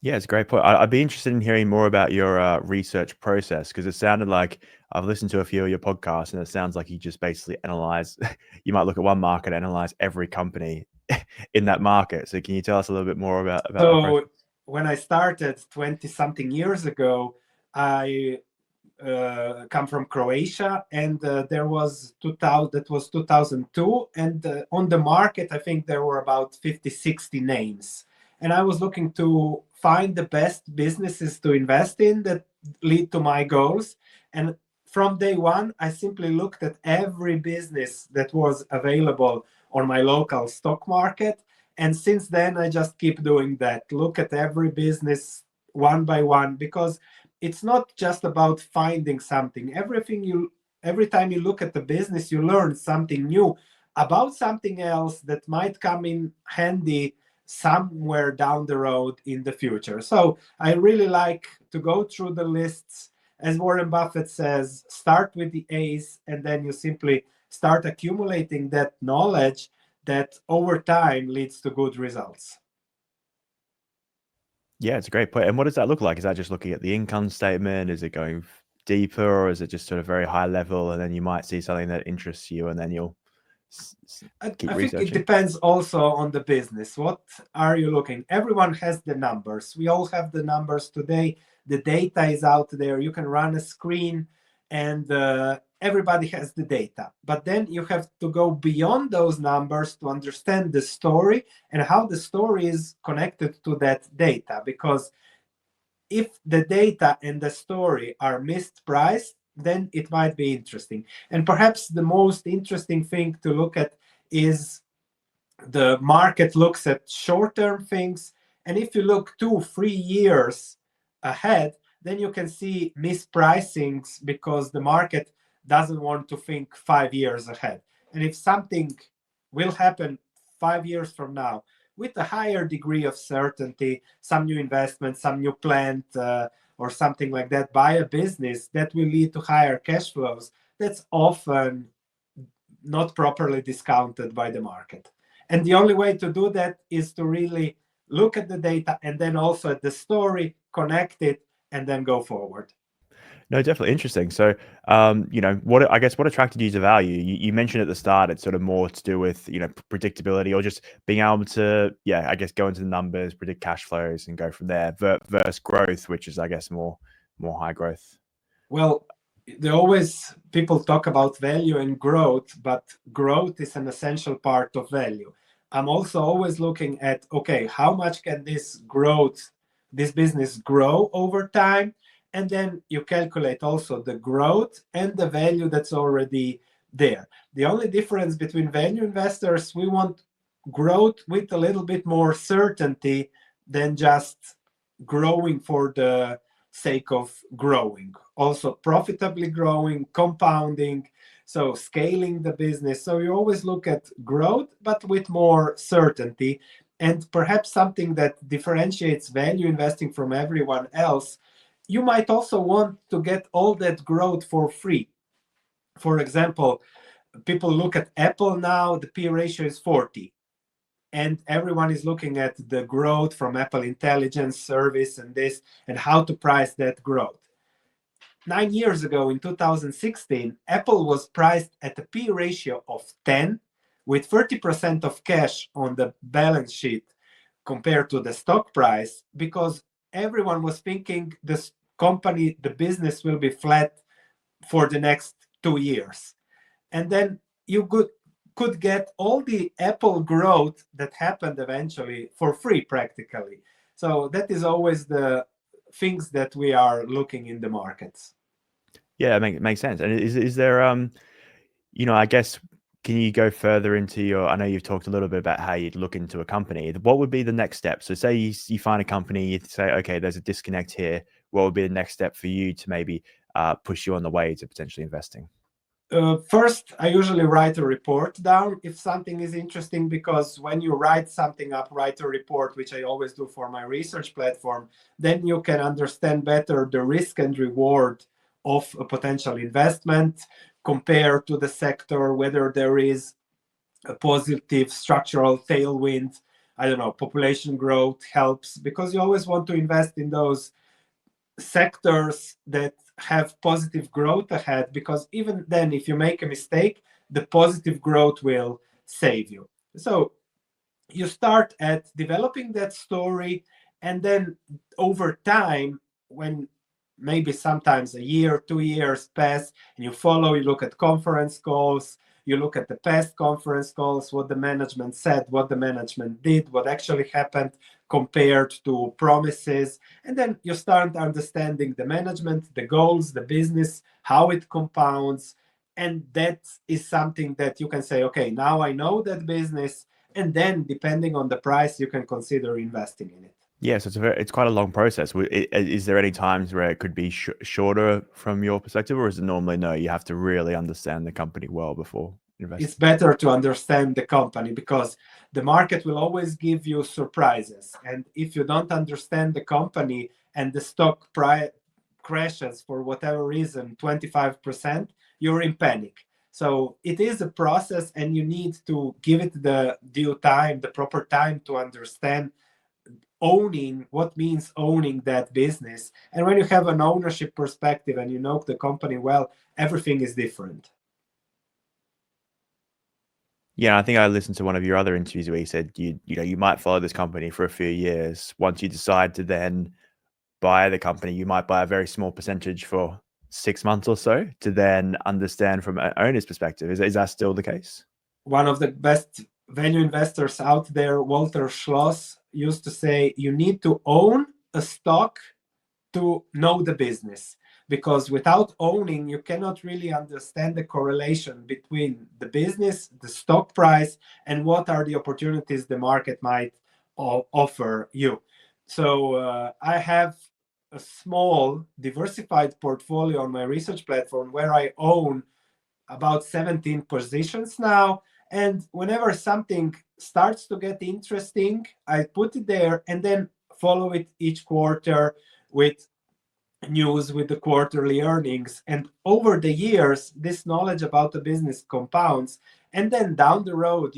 Yeah, it's a great point. I'd be interested in hearing more about your research process because it sounded like I've listened to a few of your podcasts and it sounds like you just basically analyze. You might look at one market, analyze every company in that market. So can you tell us a little bit more about that process? So when I started 20 something years ago, I come from Croatia, and there was 2000, that was 2002, and on the market I think there were about 50, 60 names, and I was looking to find the best businesses to invest in that lead to my goals. And from day one I simply looked at every business that was available on my local stock market, and since then I just keep doing that, look at every business one by one, because it's not just about finding something. Every time you look at the business, you learn something new about something else that might come in handy somewhere down the road in the future. So I really like to go through the lists. As Warren Buffett says, start with the A's, and then you simply start accumulating that knowledge that over time leads to good results. Yeah, it's a great point. And what does that look like? Is that just looking at the income statement? Is it going deeper, or is it just sort of very high level? And then you might see something that interests you, and then you'll keep I think it researching. depends also on the business. What are you looking? Everyone has the numbers. We all have the numbers today. The data is out there. You can run a screen, and everybody has the data. But then you have to go beyond those numbers to understand the story and how the story is connected to that data. Because if the data and the story are mispriced, then it might be interesting. And perhaps the most interesting thing to look at is the market looks at short-term things. And if you look 2-3 years ahead, then you can see mispricings because the market doesn't want to think 5 years ahead. And if something will happen 5 years from now with a higher degree of certainty, some new investment, some new plant, or something like that by a business that will lead to higher cash flows, that's often not properly discounted by the market. And the only way to do that is to really look at the data and then also at the story, connect it, and then go forward. No, definitely interesting. So, what attracted you to value? You mentioned at the start it's sort of more to do with predictability or just being able to, I guess, go into the numbers, predict cash flows, and go from there. Versus growth, which is, I guess, more high growth. Well, people talk about value and growth, but growth is an essential part of value. I'm also always looking at, okay, how much can this business grow over time? And then you calculate also the growth and the value that's already there. The only difference between value investors, we want growth with a little bit more certainty than just growing for the sake of growing. Also profitably growing, compounding, so scaling the business. So you always look at growth, but with more certainty. And perhaps something that differentiates value investing from everyone else, you might also want to get all that growth for free. For example, people look at Apple now, the P ratio is 40. And everyone is looking at the growth from Apple Intelligence Service and this, and how to price that growth. 9 years ago, in 2016, Apple was priced at a P ratio of 10, with 30% of cash on the balance sheet compared to the stock price, because everyone was thinking this company, the business will be flat for the next 2 years. And then you could get all the Apple growth that happened eventually for free practically. So that is always the things that we are looking in the markets. Yeah, it makes sense. And is there I guess, can you go further into your? I know you've talked a little bit about how you'd look into a company. What would be the next step? So say you find a company, you say, okay, there's a disconnect here. What would be the next step for you to maybe push you on the way to potentially investing? First, I usually write a report down if something is interesting, because when you write something up, write a report, which I always do for my research platform, then you can understand better the risk and reward of a potential investment, compare to the sector, whether there is a positive structural tailwind I don't know, population growth helps, because you always want to invest in those sectors that have positive growth ahead, because even then, if you make a mistake, the positive growth will save you. So you start at developing that story, and then over time, when maybe sometimes a year, 2 years pass, and you follow, you look at conference calls, you look at the past conference calls, what the management said, what the management did, what actually happened compared to promises. And then you start understanding the management, the goals, the business, how it compounds. And that is something that you can say, okay, now I know that business. And then depending on the price, you can consider investing in it. Yes, it's quite a long process. Is there any times where it could be shorter from your perspective, or is it normally no? You have to really understand the company well before investing. It's better to understand the company, because the market will always give you surprises. And if you don't understand the company and the stock price crashes for whatever reason 25%, you're in panic. So it is a process, and you need to give it the due time, the proper time, to understand what means owning that business. And when you have an ownership perspective and you know the company well, everything is different. Yeah, I think I listened to one of your other interviews where you said you might follow this company for a few years. Once you decide to then buy the company, you might buy a very small percentage for 6 months or so to then understand from an owner's perspective. Is that still the case? One of the best value investors out there, Walter Schloss, used to say, you need to own a stock to know the business, because without owning, you cannot really understand the correlation between the business, the stock price, and what are the opportunities the market might offer you. So I have a small diversified portfolio on my research platform where I own about 17 positions now. And whenever something starts to get interesting, I put it there and then follow it each quarter with news, with the quarterly earnings. And over the years, this knowledge about the business compounds. And then down the road,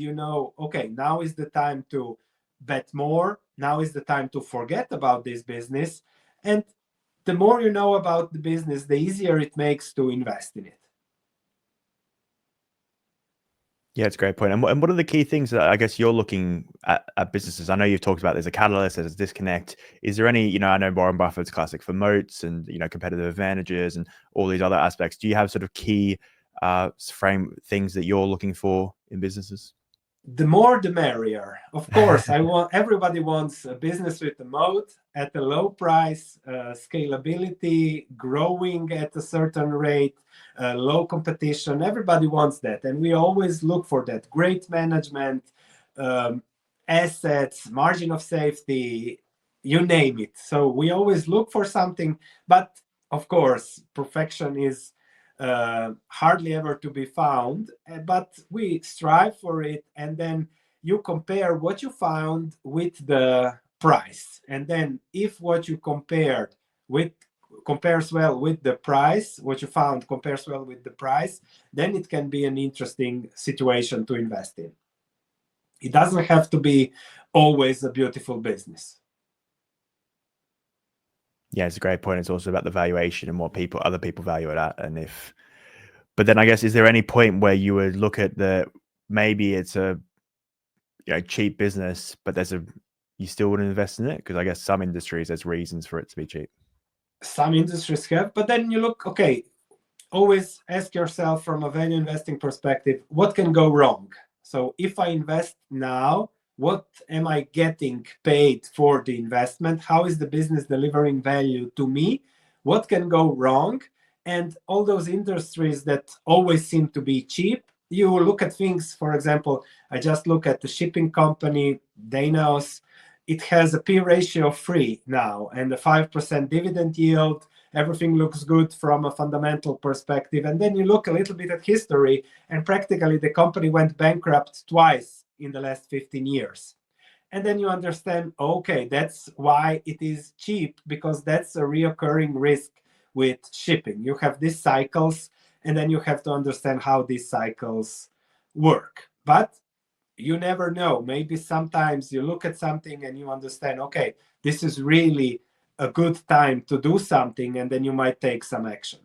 okay, now is the time to bet more. Now is the time to forget about this business. And the more you know about the business, the easier it makes to invest in it. Yeah, it's a great point. And what are the key things that I guess you're looking at businesses? I know you've talked about there's a catalyst, there's a disconnect. Is there any, I know Warren Buffett's classic for moats and, competitive advantages and all these other aspects. Do you have sort of key frame things that you're looking for in businesses? The more the merrier. Of course, everybody wants a business with a moat at a low price, scalability, growing at a certain rate, low competition. Everybody wants that, and we always look for that. Great management, assets, margin of safety, you name it. So we always look for something, but of course, perfection is hardly ever to be found, but we strive for it. And then you compare what you found with the price. And then if what you compared with compares well with the price, what you found compares well with the price, then it can be an interesting situation to invest in. It doesn't have to be always a beautiful business. Yeah, it's a great point. It's also about the valuation and what other people value it at. But then I guess, is there any point where you would look at maybe it's a cheap business, but you still wouldn't invest in it? Because I guess some industries, there's reasons for it to be cheap. Some industries have, but then you look, okay, always ask yourself from a value investing perspective, what can go wrong? So if I invest now, what am I getting paid for the investment? How is the business delivering value to me? What can go wrong? And all those industries that always seem to be cheap, you look at things, for example, I just look at the shipping company, Danaos. It has a P ratio of 3 now and a 5% dividend yield. Everything looks good from a fundamental perspective. And then you look a little bit at history, and practically the company went bankrupt twice in the last 15 years. And then you understand, okay, that's why it is cheap, because that's a reoccurring risk with shipping. You have these cycles, and then you have to understand how these cycles work. But you never know. Maybe sometimes you look at something and you understand, okay, this is really a good time to do something, and then you might take some action.